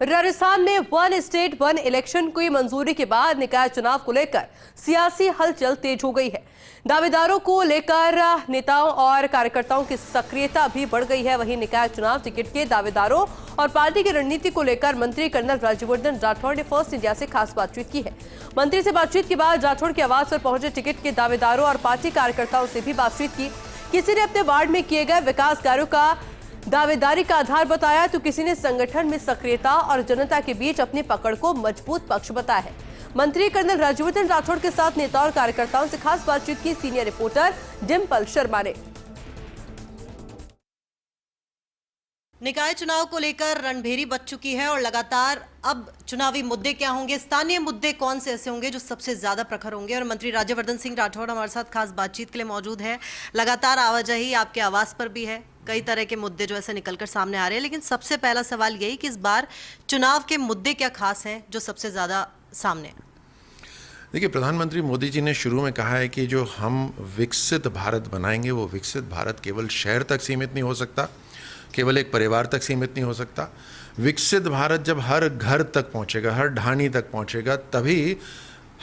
राजस्थान में one state one election की मंजूरी के बाद निकाय चुनाव को लेकर सियासी हलचल तेज हो गई है। दावेदारों को लेकर नेताओं और कार्यकर्ताओं की सक्रियता भी बढ़ गई है। वहीं निकाय चुनाव टिकट के दावेदारों और पार्टी की रणनीति को लेकर मंत्री कर्नल राज्यवर्धन राठौड़ ने फर्स्ट इंडिया से खास बातचीत की है। मंत्री से बातचीत के बाद राठौड़ के आवास पर पहुंचे टिकट के दावेदारों और पार्टी कार्यकर्ताओं से भी बातचीत की। किसी ने अपने वार्ड में किए गए विकास कार्यों का दावेदारी का आधार बताया तो किसी ने संगठन में सक्रियता और जनता के बीच अपनी पकड़ को मजबूत पक्ष बताया है। मंत्री कर्नल राज्यवर्धन राठौड़ के साथ नेता और कार्यकर्ताओं से खास बातचीत की सीनियर रिपोर्टर डिम्पल शर्मा ने। निकाय चुनाव को लेकर रणभेरी बच चुकी है और लगातार अब चुनावी मुद्दे क्या होंगे, स्थानीय मुद्दे कौन से ऐसे होंगे जो सबसे ज्यादा प्रखर होंगे। और मंत्री राज्यवर्धन सिंह राठौड़ हमारे साथ खास बातचीत के लिए मौजूद है। लगातार आवाजाही आपके आवास पर भी है, कई तरह के मुद्दे जो ऐसे निकलकर सामने आ रहे हैं, लेकिन सबसे पहला सवाल यही कि इस बार चुनाव के मुद्दे क्या खास हैं जो सबसे ज्यादा सामने हैं। देखिए, प्रधानमंत्री मोदी जी ने शुरू में कहा है कि जो हम विकसित भारत बनाएंगे वो विकसित भारत केवल शहर तक सीमित नहीं हो सकता, केवल एक परिवार तक सीमित नहीं हो सकता। विकसित भारत जब हर घर तक पहुंचेगा, हर ढाणी तक पहुंचेगा, तभी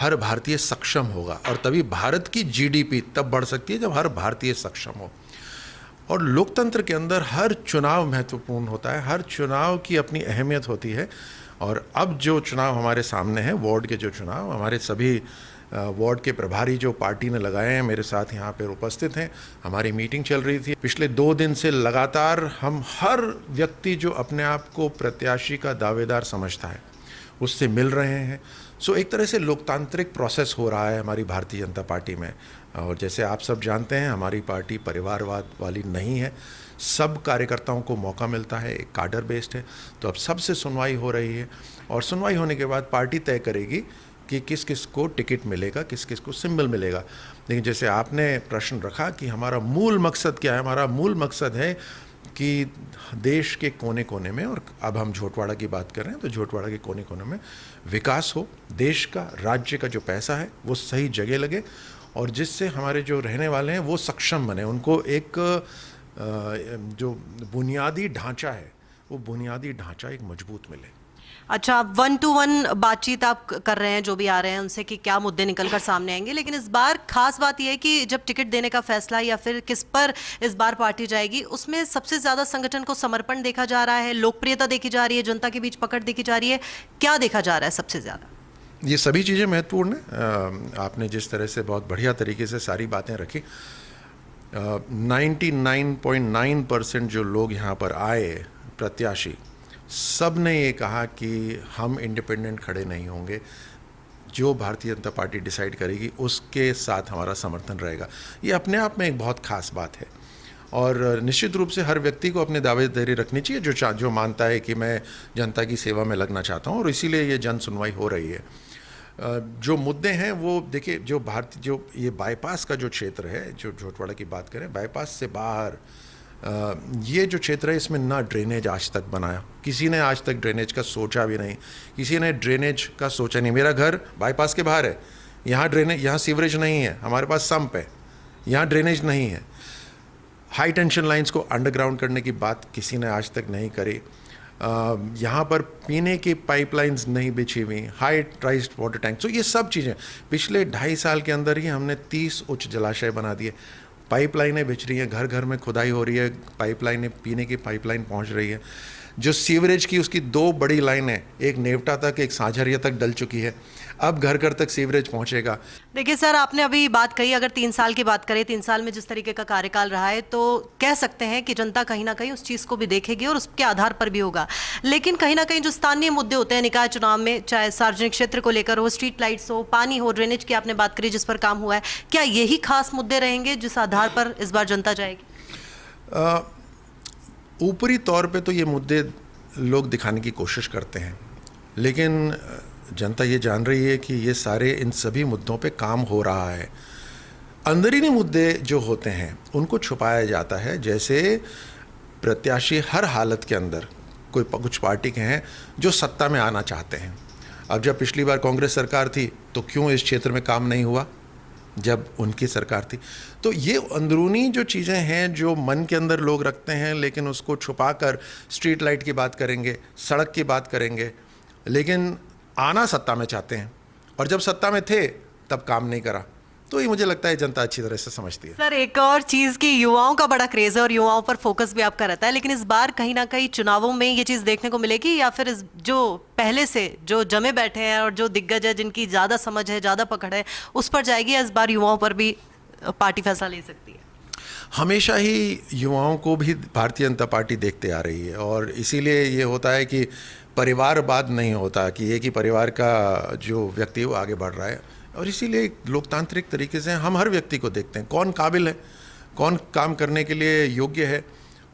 हर भारतीय सक्षम होगा और तभी भारत की जीडीपी तब बढ़ सकती है जब हर भारतीय सक्षम हो। और लोकतंत्र के अंदर हर चुनाव महत्वपूर्ण होता है, हर चुनाव की अपनी अहमियत होती है। और अब जो चुनाव हमारे सामने हैं, वार्ड के जो चुनाव, हमारे सभी वार्ड के प्रभारी जो पार्टी ने लगाए हैं मेरे साथ यहाँ पर उपस्थित हैं। हमारी मीटिंग चल रही थी पिछले 2 दिन से लगातार। हम हर व्यक्ति जो अपने आप को प्रत्याशी का दावेदार समझता है उससे मिल रहे हैं। सो एक तरह से लोकतांत्रिक प्रोसेस हो रहा है हमारी भारतीय जनता पार्टी में। और जैसे आप सब जानते हैं, हमारी पार्टी परिवारवाद वाली नहीं है, सब कार्यकर्ताओं को मौका मिलता है, एक काडर बेस्ड है। तो अब सबसे सुनवाई हो रही है और सुनवाई होने के बाद पार्टी तय करेगी कि किस किस को टिकट मिलेगा, किस किस को सिंबल मिलेगा। लेकिन जैसे आपने प्रश्न रखा कि हमारा मूल मकसद क्या है, हमारा मूल मकसद है कि देश के कोने कोने में, और अब हम झोटवाड़ा की बात कर रहे हैं तो झोटवाड़ा के कोने कोने में विकास हो, देश का, राज्य का जो पैसा है वो सही जगह लगे और जिससे हमारे जो रहने वाले हैं वो सक्षम बने, उनको एक जो बुनियादी ढांचा है वो बुनियादी ढांचा एक मजबूत मिले। अच्छा, 1-to-1 बातचीत आप कर रहे हैं जो भी आ रहे हैं उनसे कि क्या मुद्दे निकलकर सामने आएंगे, लेकिन इस बार खास बात यह है कि जब टिकट देने का फैसला या फिर किस पर इस बार पार्टी जाएगी उसमें सबसे ज्यादा संगठन को समर्पण देखा जा रहा है, लोकप्रियता देखी जा रही है, जनता के बीच पकड़ देखी जा रही है। क्या देखा जा रहा है सबसे ज्यादा? ये सभी चीज़ें महत्वपूर्ण हैं। आपने जिस तरह से बहुत बढ़िया तरीके से सारी बातें रखी। 99.9% जो लोग यहाँ पर आए प्रत्याशी, सब ने ये कहा कि हम इंडिपेंडेंट खड़े नहीं होंगे, जो भारतीय जनता पार्टी डिसाइड करेगी उसके साथ हमारा समर्थन रहेगा। ये अपने आप में एक बहुत खास बात है और निश्चित रूप से हर व्यक्ति को अपने दावेदारी रखनी चाहिए जो मानता है कि मैं जनता की सेवा में लगना चाहता हूँ, और इसीलिए ये जन सुनवाई हो रही है। जो मुद्दे हैं वो देखिए, जो ये बाईपास का जो क्षेत्र है, जो झोटवाड़ा की बात करें, बाईपास से बाहर ये जो क्षेत्र है इसमें ना ड्रेनेज आज तक बनाया, किसी ने आज तक ड्रेनेज का सोचा भी नहीं, किसी ने ड्रेनेज का सोचा नहीं। मेरा घर बाईपास के बाहर है, यहाँ सीवरेज नहीं है, हमारे पास संप है, यहाँ ड्रेनेज नहीं है। हाई टेंशन लाइंस को अंडरग्राउंड करने की बात किसी ने आज तक नहीं करी। यहाँ पर पीने की पाइपलाइंस नहीं बिछी हुई, हाई राइज्ड वाटर टैंक। तो ये सब चीज़ें पिछले 2.5 साल के अंदर ही हमने 30 उच्च जलाशय बना दिए, पाइपलाइनें बिछ रही हैं, घर घर में खुदाई हो रही है, पाइपलाइनें, पीने की पाइपलाइन पहुँच रही है। जो सीवरेज की उसकी 2 बड़ी लाइनें, एक नेवटा तक, एक साझरिया तक डल चुकी है, अब घर घर तक सीवरेज पहुंचेगा। देखिए सर, आपने अभी बात कही, अगर 3 साल की बात करें, 3 साल में जिस तरीके का कार्यकाल रहा है तो कह सकते हैं कि जनता कहीं ना कहीं उस चीज़ को भी देखेगी और उसके आधार पर भी होगा। लेकिन कहीं ना कहीं जो स्थानीय मुद्दे होते हैं निकाय चुनाव में, चाहे सार्वजनिक क्षेत्र को लेकर हो, स्ट्रीट लाइट्स हो, पानी हो, ड्रेनेज की आपने बात करी जिस पर काम हुआ है, क्या यही खास मुद्दे रहेंगे जिस आधार पर इस बार जनता जाएगी? ऊपरी तौर पर तो ये मुद्दे लोग दिखाने की कोशिश करते हैं, लेकिन जनता ये जान रही है कि ये सारे, इन सभी मुद्दों पे काम हो रहा है। अंदरूनी मुद्दे जो होते हैं उनको छुपाया जाता है। जैसे प्रत्याशी हर हालत के अंदर, कुछ पार्टी के हैं जो सत्ता में आना चाहते हैं। अब जब पिछली बार कांग्रेस सरकार थी तो क्यों इस क्षेत्र में काम नहीं हुआ? जब उनकी सरकार थी। तो ये अंदरूनी जो चीज़ें हैं जो मन के अंदर लोग रखते हैं, लेकिन उसको छुपाकर स्ट्रीट लाइट की बात करेंगे, सड़क की बात करेंगे, लेकिन आना सत्ता में चाहते हैं और जब सत्ता में थे तब काम नहीं करा। तो ये मुझे लगता है जनता अच्छी तरह से समझती है। सर, एक और चीज की युवाओं का बड़ा क्रेज है और युवाओं पर फोकस भी आपका रहता है, लेकिन इस बार कहीं ना कहीं चुनावों में ये चीज देखने को मिलेगी, या फिर जो पहले से जो जमे बैठे हैं और जो दिग्गज है, जिनकी ज्यादा समझ है, ज्यादा पकड़ है, उस पर जाएगी, या इस बार युवाओं पर भी पार्टी फैसला ले सकती है? हमेशा ही युवाओं को भी भारतीय जनता पार्टी देखते आ रही है और इसीलिए ये होता है कि परिवारवाद नहीं होता कि एक ही परिवार का जो व्यक्ति है वो आगे बढ़ रहा है। और इसीलिए लोकतांत्रिक तरीके से हम हर व्यक्ति को देखते हैं, कौन काबिल है, कौन काम करने के लिए योग्य है,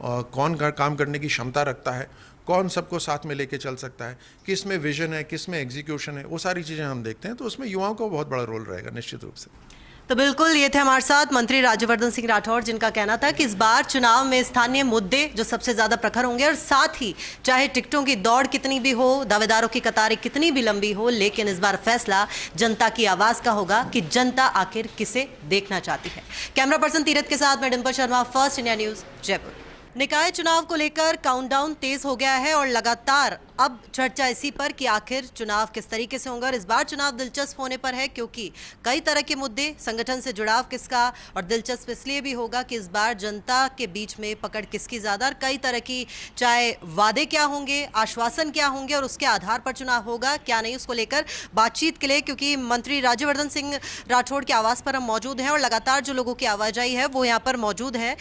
और कौन काम करने की क्षमता रखता है, कौन सबको साथ में लेके चल सकता है, किस में विजन है, किस में एग्जीक्यूशन है, वो सारी चीज़ें हम देखते हैं। तो उसमें युवाओं का बहुत बड़ा रोल रहेगा निश्चित रूप से। तो बिल्कुल, ये थे हमारे साथ मंत्री राज्यवर्धन सिंह राठौड़, जिनका कहना था कि इस बार चुनाव में स्थानीय मुद्दे जो सबसे ज्यादा प्रखर होंगे, और साथ ही चाहे टिकटों की दौड़ कितनी भी हो, दावेदारों की कतारें कितनी भी लंबी हो, लेकिन इस बार फैसला जनता की आवाज का होगा कि जनता आखिर किसे देखना चाहती है। कैमरा पर्सन तीरथ के साथ मैं Dimple Sharma, first India news, Jaipur. निकाय चुनाव को लेकर काउंटडाउन तेज हो गया है और लगातार अब चर्चा इसी पर कि आखिर चुनाव किस तरीके से होगा। और इस बार चुनाव दिलचस्प होने पर है क्योंकि कई तरह के मुद्दे, संगठन से जुड़ाव किसका, और दिलचस्प इसलिए भी होगा कि इस बार जनता के बीच में पकड़ किसकी ज्यादा, और कई तरह की चाहे वादे क्या होंगे, आश्वासन क्या होंगे, और उसके आधार पर चुनाव होगा क्या नहीं, उसको लेकर बातचीत के लिए क्योंकि मंत्री राज्यवर्धन सिंह राठौड़ के आवास पर हम मौजूद हैं और लगातार जो लोगों की आवाजाही है वो यहाँ पर मौजूद है,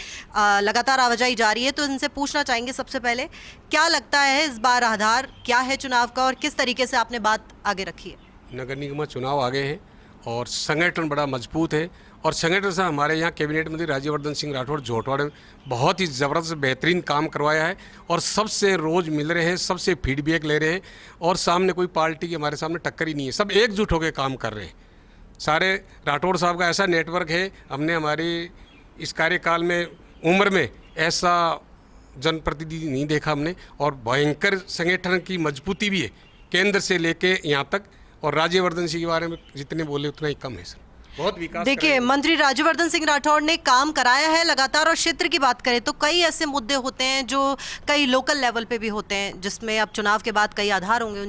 लगातार आवाजाही जारी है। तो इनसे पूछना चाहेंगे सबसे पहले, क्या लगता है इस बार आधार क्या है चुनाव का, और किस तरीके से आपने बात आगे रखी है? नगर निगम चुनाव आगे हैं और संगठन बड़ा मजबूत है, और संगठन से हमारे यहाँ कैबिनेट मंत्री राज्यवर्धन सिंह राठौड़ जोटवाड़ ने बहुत ही ज़बरदस्त बेहतरीन काम करवाया है और सबसे रोज़ मिल रहे हैं, सबसे फीडबैक ले रहे हैं, और सामने कोई पार्टी की हमारे सामने टक्कर ही नहीं है, सब एकजुट होकर काम कर रहे हैं। सारे राठौड़ साहब का ऐसा नेटवर्क है, हमने हमारी इस कार्यकाल में उम्र में ऐसा जनप्रतिनिधि नहीं देखा हमने, और भयंकर संगठन की मजबूती भी है केंद्र से लेके यहाँ तक। और राज्यवर्धन सिंह के बारे में जितने बोले उतना ही कम है सर, बहुत विकास। देखिए, मंत्री राज्यवर्धन सिंह राठौड़ ने काम कराया है लगातार, और क्षेत्र की बात करें तो कई ऐसे मुद्दे होते हैं जो कई लोकल लेवल पे भी होते हैं, जिसमें अब चुनाव के बाद कई आधार होंगे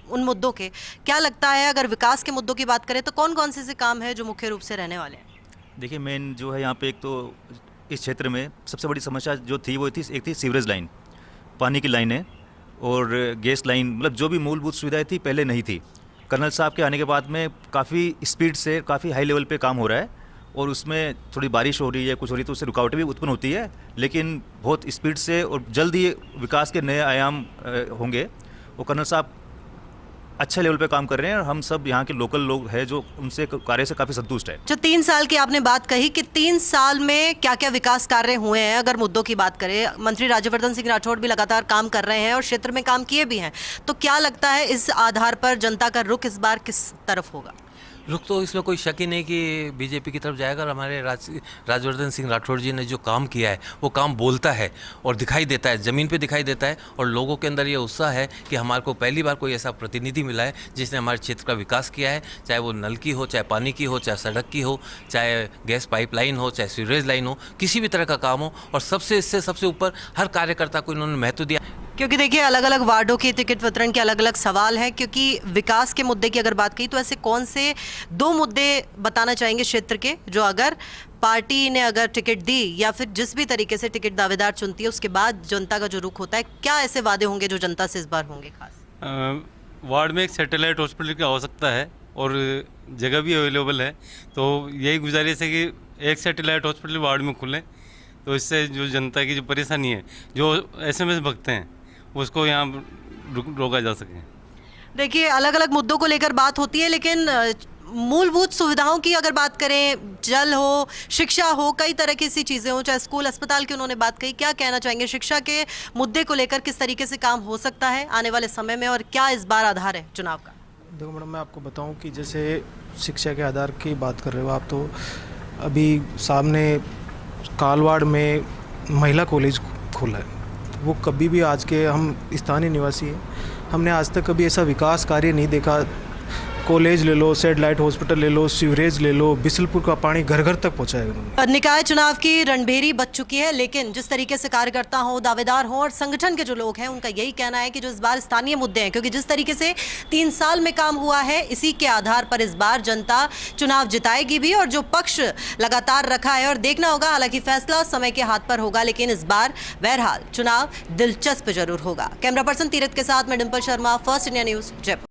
उन मुद्दों के। क्या लगता है अगर विकास के मुद्दों की बात करें तो कौन कौन से काम है जो मुख्य रूप से रहने वाले हैं? देखिए, मेन जो है यहाँ पे, एक तो इस क्षेत्र में सबसे बड़ी समस्या जो थी वो थी, एक थी सीवरेज लाइन, पानी की लाइनें और गैस लाइन, मतलब जो भी मूलभूत सुविधाएं थी पहले नहीं थी। कर्नल साहब के आने के बाद में काफ़ी स्पीड से, काफ़ी हाई लेवल पे काम हो रहा है, और उसमें थोड़ी बारिश हो रही है, कुछ हो रही है, तो उससे रुकावटें भी उत्पन्न होती है, लेकिन बहुत स्पीड से और जल्द ही विकास के नए आयाम होंगे। वो कर्नल साहब अच्छे लेवल पे काम कर रहे हैं और हम सब यहाँ के लोकल लोग हैं जो उनसे कार्य से काफ़ी संतुष्ट है। जो 3 साल की आपने बात कही कि 3 साल में क्या क्या विकास कार्य हुए हैं, अगर मुद्दों की बात करें, मंत्री राज्यवर्धन सिंह राठौड़ भी लगातार काम कर रहे हैं और क्षेत्र में काम किए भी हैं, तो क्या लगता है इस आधार पर जनता का रुख इस बार किस तरफ होगा? रुख तो इसमें कोई शक ही नहीं कि बीजेपी की तरफ जाएगा। और हमारे राज्यवर्धन सिंह राठौड़ जी ने जो काम किया है वो काम बोलता है और दिखाई देता है, ज़मीन पे दिखाई देता है, और लोगों के अंदर ये उत्साह है कि हमारे को पहली बार कोई ऐसा प्रतिनिधि मिला है जिसने हमारे क्षेत्र का विकास किया है, चाहे वो नल की हो, चाहे पानी की हो, चाहे सड़क की हो, चाहे गैस पाइपलाइन हो, चाहे सीवरेज लाइन हो, किसी भी तरह का काम हो, और सबसे ऊपर हर कार्यकर्ता को इन्होंने महत्व दिया। क्योंकि देखिए, अलग अलग वार्डों के टिकट वितरण के अलग अलग सवाल हैं, क्योंकि विकास के मुद्दे की अगर बात की तो ऐसे कौन से 2 मुद्दे बताना चाहेंगे क्षेत्र के, जो अगर पार्टी ने अगर टिकट दी या फिर जिस भी तरीके से टिकट दावेदार चुनती है उसके बाद जनता का जो रुख होता है, क्या ऐसे वादे होंगे जो जनता से इस बार होंगे खास? वार्ड में एक सैटेलाइट हॉस्पिटल की आवश्यकता है और जगह भी अवेलेबल है, तो यही गुजारिश है कि एक सैटेलाइट हॉस्पिटल वार्ड में खुले, तो इससे जो जनता की जो परेशानी है, जो SMS भगते हैं, उसको यहाँ रोका जा सके। देखिए, अलग अलग मुद्दों को लेकर बात होती है, लेकिन मूलभूत सुविधाओं की अगर बात करें, जल हो, शिक्षा हो, कई तरह की ऐसी चीज़ें हो, चाहे स्कूल, अस्पताल की उन्होंने बात कही, क्या कहना चाहेंगे शिक्षा के मुद्दे को लेकर, किस तरीके से काम हो सकता है आने वाले समय में, और क्या इस बार आधार है चुनाव का? देखो मैडम, मैं आपको बताऊं कि जैसे शिक्षा के आधार की बात कर रहे हो आप, तो अभी सामने कालवाड़ में महिला कॉलेज खुला है, वो कभी भी, आज के हम स्थानीय निवासी हैं, हमने आज तक कभी ऐसा विकास कार्य नहीं देखा कॉलेज ले लो, सैटेलाइट हॉस्पिटल ले लो, सीवरेज ले लो, बिसलपुर का पानी घर घर तक पहुँचाया उन्होंने। निकाय चुनाव की रणभेरी बच चुकी है, लेकिन जिस तरीके से कार्यकर्ता हो, दावेदार हो और संगठन के जो लोग हैं उनका यही कहना है कि जो इस बार स्थानीय मुद्दे हैं, क्योंकि जिस तरीके से 3 साल में काम हुआ है, इसी के आधार पर इस बार जनता चुनाव जिताएगी भी और जो पक्ष लगातार रखा है। और देखना होगा, हालांकि फैसला समय के हाथ पर होगा, लेकिन इस बार बहरहाल चुनाव दिलचस्प जरूर होगा। कैमरा पर्सन तीरथ के साथ मैं Dimple Sharma, first India news, Jaipur.